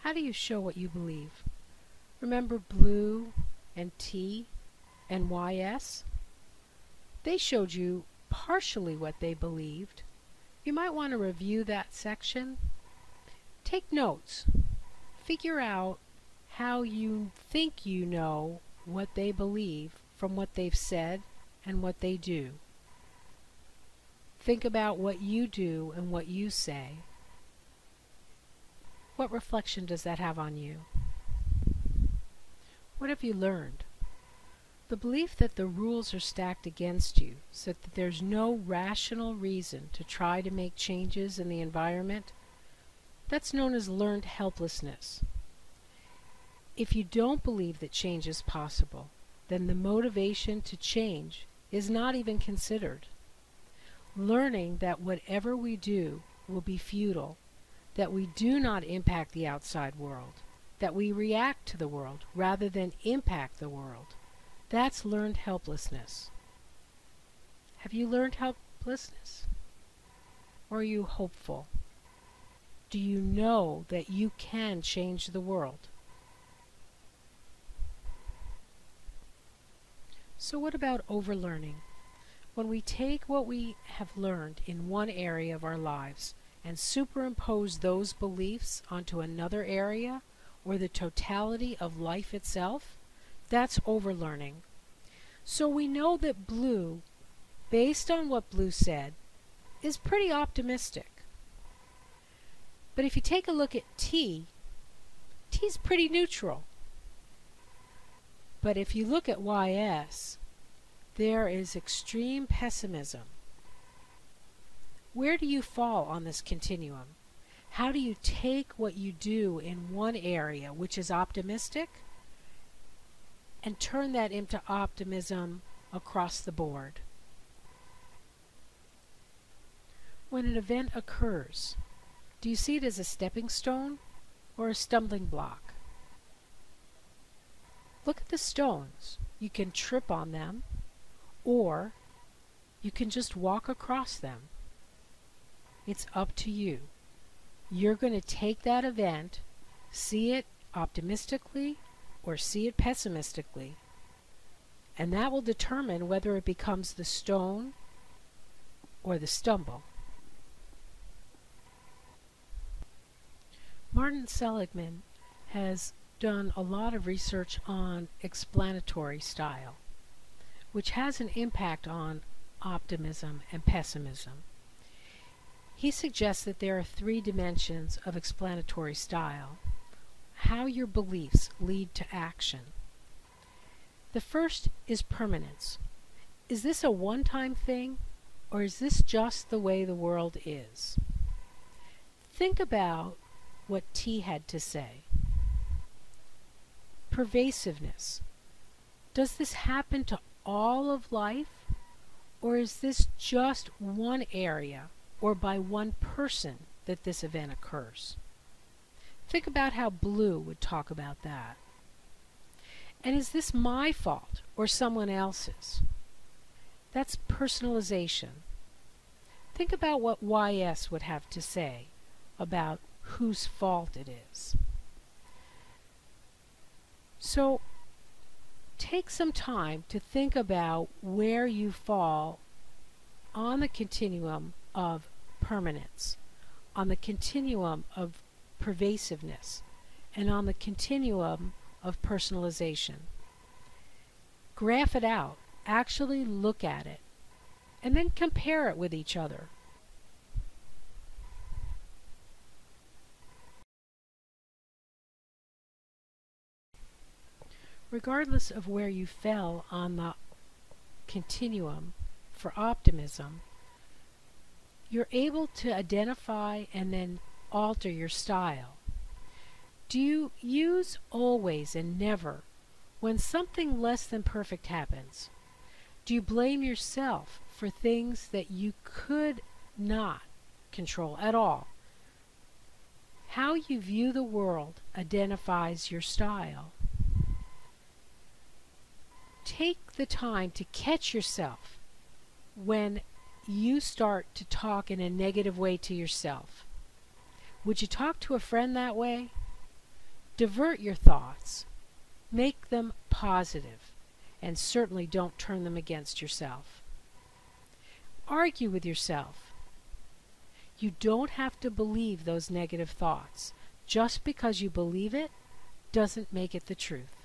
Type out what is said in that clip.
How do you show what you believe? Remember blue and T and YS? They showed you partially what they believed. You might want to review that section. Take notes. Figure out how you think you know what they believe from what they've said and what they do. Think about what you do and what you say. What reflection does that have on you? What have you learned? The belief that the rules are stacked against you, so that there's no rational reason to try to make changes in the environment, that's known as learned helplessness. If you don't believe that change is possible, then the motivation to change is not even considered. Learning that whatever we do will be futile, that we do not impact the outside world, that we react to the world rather than impact the world, that's learned helplessness. Have you learned helplessness? Or are you hopeful? Do you know that you can change the world? So what about overlearning? When we take what we have learned in one area of our lives and superimpose those beliefs onto another area or the totality of life itself, that's overlearning. So we know that blue, based on what blue said, is pretty optimistic. But if you take a look at T, T's pretty neutral. But if you look at YS, there is extreme pessimism. Where do you fall on this continuum? How do you take what you do in one area, which is optimistic, and turn that into optimism across the board? When an event occurs, do you see it as a stepping stone or a stumbling block? Look at the stones. You can trip on them, or you can just walk across them. It's up to you. You're going to take that event, see it optimistically or see it pessimistically, and that will determine whether it becomes the stone or the stumble. Martin Seligman has done a lot of research on explanatory style, which has an impact on optimism and pessimism. He suggests that there are 3 dimensions of explanatory style, how your beliefs lead to action. The first is permanence. Is this a one-time thing, or is this just the way the world is? Think about what T had to say. Pervasiveness. Does this happen to all of life, or is this just one area or by one person that this event occurs? Think about how blue would talk about that. And is this my fault or someone else's? That's personalization. Think about what YS would have to say about whose fault it is. So take some time to think about where you fall on the continuum of permanence, on the continuum of pervasiveness, and on the continuum of personalization. Graph it out, actually look at it, and then compare it with each other. Regardless of where you fell on the continuum for optimism, you're able to identify and then alter your style. Do you use always and never when something less than perfect happens? Do you blame yourself for things that you could not control at all? How you view the world identifies your style. Take the time to catch yourself when you start to talk in a negative way to yourself. Would you talk to a friend that way? Divert your thoughts. Make them positive, and certainly don't turn them against yourself. Argue with yourself. You don't have to believe those negative thoughts. Just because you believe it doesn't make it the truth.